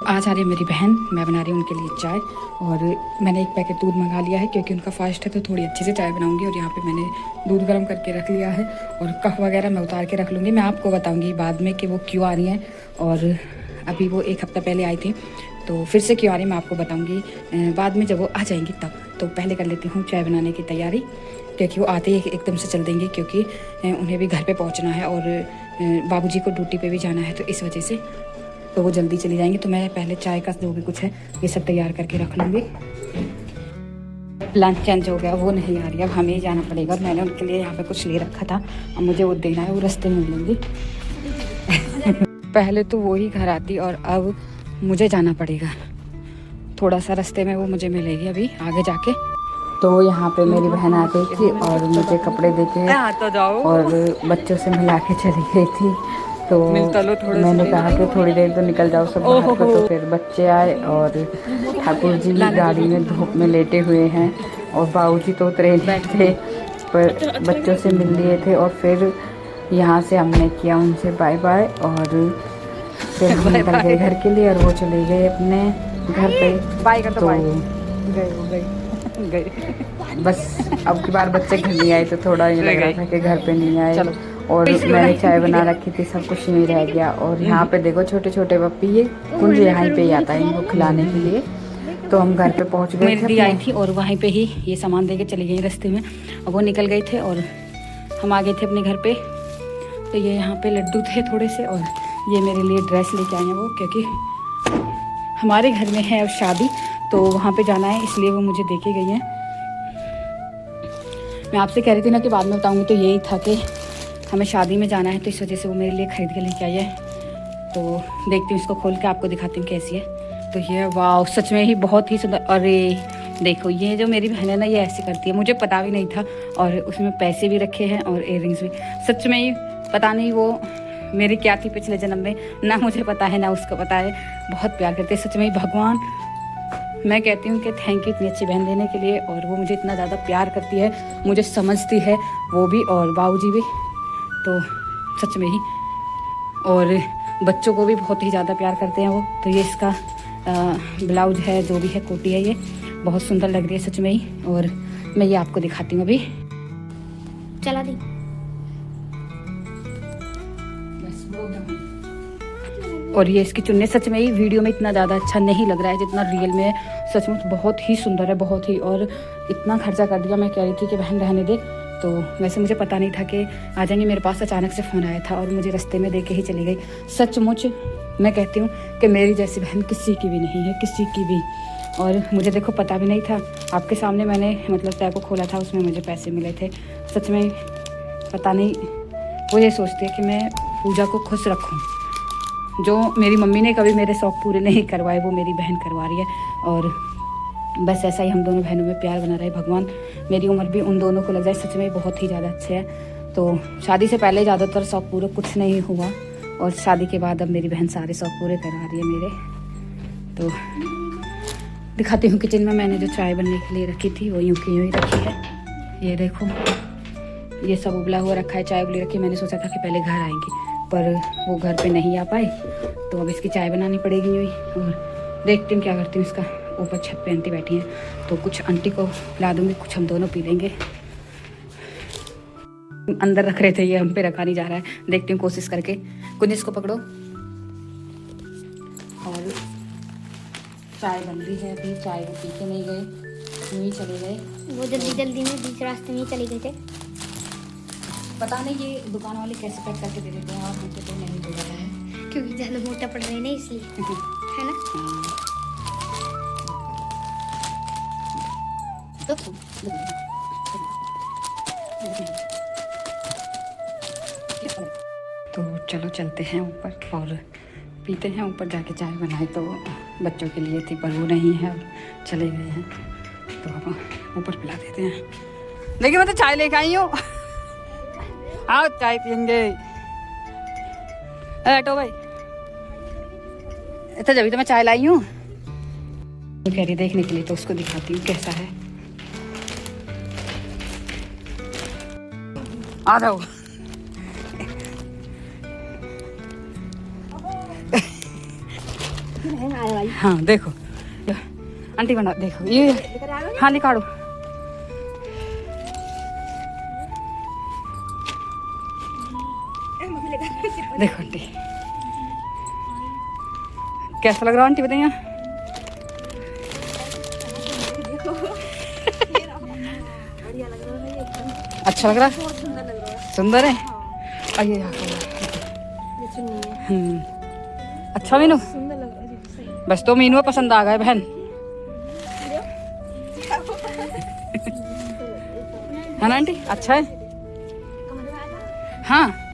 आज आ रही है मेरी बहन, मैं बना रही हूँ उनके लिए चाय। और मैंने एक पैकेट दूध मंगा लिया है क्योंकि उनका फास्ट है तो थोड़ी अच्छे से चाय बनाऊंगी। और यहाँ पे मैंने दूध गर्म करके रख लिया है और कप वगैरह मैं उतार के रख लूँगी। मैं आपको बताऊँगी बाद में कि वो क्यों आ रही हैं। और अभी वो एक हफ़्ता पहले आई थी तो फिर से क्यों आ रही मैं आपको बताऊँगी बाद में, जब वो आ जाएंगी तब। तो पहले कर लेती हूँ चाय बनाने की तैयारी, क्योंकि वो आते ही एकदम से चल देंगे, क्योंकि उन्हें भी घर पे पहुँचना है और बाबूजी को ड्यूटी पे भी जाना है, तो इस वजह से तो वो जल्दी चली जाएंगी। तो मैं पहले चाय का जो भी कुछ है ये सब तैयार करके रख लूँगी। लंच चेंज हो गया, वो नहीं आ रही, अब हमें ही जाना पड़ेगा। और मैंने उनके लिए यहाँ पे कुछ ले रखा था, अब मुझे वो देना है, वो रास्ते में मिलेंगी। पहले तो वो ही घर आती और अब मुझे जाना पड़ेगा। थोड़ा सा रास्ते में वो मुझे मिलेगी अभी आगे जाके। तो यहाँ पे मेरी बहन आ गई थी और मुझे कपड़े दे के और बच्चों से मिला के चली गई थी। तो मैंने कहा कि थोड़ी देर तो निकल जाओ सब बाहर को। तो फिर बच्चे आए और ठाकुर जी गाड़ी में धूप में लेटे हुए हैं और बाबूजी तो उतरे नहीं थे, पर बच्चों से मिल लिए थे। और फिर यहाँ से हमने किया उनसे बाय बाय और फिर हम निकल गए घर के लिए और वो चले गए अपने घर पे। बाय का तो गए बस। अब की बार बच्चे घर नहीं आए तो थोड़ा ये लग रहा था कि घर पे नहीं आए। और मैंने चाय बना रखी थी, सब कुछ नहीं रह गया। और यहाँ पे देखो छोटे छोटे पप्पी, ये कुंज यहाँ पे ही आता है इनको खिलाने के लिए। तो हम घर पे पहुँच गए। मेरी दी आई थी और वहीं पे ही ये सामान दे के चली गई रास्ते में। अब वो निकल गए थे और हम आ गए थे अपने घर पे। तो ये यहाँ पे लड्डू थे थोड़े से और ये मेरे लिए ड्रेस लेके आए हैं वो, क्योंकि हमारे घर में है अब शादी तो वहाँ पे जाना है, इसलिए वो मुझे देके गई हैं। मैं आपसे कह रही थी ना कि बाद में बताऊँगी, तो यही था कि हमें शादी में जाना है, तो इस वजह से वो मेरे लिए खरीद के लेके आई है। तो देखती हूँ इसको खोल के आपको दिखाती हूँ कैसी है। तो ये वाह, सच में ही बहुत ही सुंदर। अरे देखो, ये जो मेरी बहन है ना, ये ऐसे करती है, मुझे पता भी नहीं था। और उसमें पैसे भी रखे हैं और इयररिंग्स भी। सच में ही पता नहीं वो मेरी क्या थी पिछले जन्म में, ना मुझे पता है ना उसको पता है। बहुत प्यार करते हैं सच में ही। भगवान, मैं कहती हूँ कि थैंक यू इतनी अच्छी बहन देने के लिए। और वो मुझे इतना ज़्यादा प्यार करती है, मुझे समझती है वो भी और बाबूजी भी, तो सच में ही। और बच्चों को भी बहुत ही ज़्यादा प्यार करते हैं वो। तो ये इसका ब्लाउज है, जो भी है, कोटी है, ये बहुत सुंदर लग रही है सच में ही। और मैं ये आपको दिखाती हूँ अभी। चला दी और ये इसकी चुन्नी सच में ही वीडियो में इतना ज़्यादा अच्छा नहीं लग रहा है जितना रियल में है। सचमुच बहुत ही सुंदर है, बहुत ही। और इतना खर्चा कर दिया। मैं कह रही थी कि बहन रहने दे, तो वैसे मुझे पता नहीं था कि आ जाएंगे। मेरे पास अचानक से फ़ोन आया था और मुझे रास्ते में दे के ही चली गई। सचमुच मैं कहती हूँ कि मेरी जैसी बहन किसी की भी नहीं है, किसी की भी। और मुझे देखो पता भी नहीं था, आपके सामने मैंने मतलब टैग को खोला था, उसमें मुझे पैसे मिले थे। सच में पता नहीं, वो ये सोचती है कि मैं पूजा को खुश रखूँ। जो मेरी मम्मी ने कभी मेरे शौक़ पूरे नहीं करवाए, वो मेरी बहन करवा रही है। और बस ऐसा ही हम दोनों बहनों में प्यार बना रहे। भगवान मेरी उम्र भी उन दोनों को लग जाए। सच में बहुत ही ज़्यादा अच्छे हैं। तो शादी से पहले ज़्यादातर शौक़ पूरे कुछ नहीं हुआ, और शादी के बाद अब मेरी बहन सारे शौक़ पूरे करा रही है मेरे। तो दिखाती हूँ किचन में मैंने जो चाय बनने के लिए रखी थी वो यूँ की यूँ ही रखी है। ये देखो, ये सब उबला हुआ रखा है, चाय उबली रखी। मैंने सोचा था कि पहले घर आएंगी, पर वो घर पे नहीं आ पाए, तो अब इसकी चाय बनानी पड़ेगी यूँ ही। और देखती हूँ क्या करती हूँ। इसका ऊपर छत पे आंटी बैठी हैं, तो कुछ आंटी को ला दूँगी, कुछ हम दोनों पी लेंगे। अंदर रख रहे थे, ये हम पे रखा नहीं जा रहा है। देखती हूँ कोशिश करके। कुछ इसको पकड़ो। और चाय बन रही है अभी, चाय वो पी के नहीं गए, यूँ ही चले गए। वो जल्दी जल्दी में बीच रास्ते में ही चले गए थे। पता नहीं ये दुकान वाले कैसे पैक करके दे देते हैं, और मुझे तो नहीं दे रहा है, क्योंकि ज़्यादा मोटा पड़ रहे हैं ना, इसलिए है ना। तो चलो चलते हैं ऊपर और पीते हैं। ऊपर जाके चाय बनाए तो बच्चों के लिए थी, पर वो नहीं है, चले गए हैं। तो हम ऊपर पिला देते हैं। देखिए मैं तो चाय लेके आई हूँ। आओ चाय पियेंगे। बैठो भाई, इतना जब तो मैं चाय लाई हूँ। तो कह रही देखने के लिए, तो उसको दिखाती हूँ कैसा है। आ जाओ। हाँ देखो आंटी बना, देखो ये, हाँ निकालो। देखो आंटी कैसा लग रहा है आंटी बताइए। अच्छा लग रहा है, सुंदर है। आइए अच्छा मीनू, बस तो मीनू पसंद आ गए बहन, है ना आंटी? अच्छा है हाँ।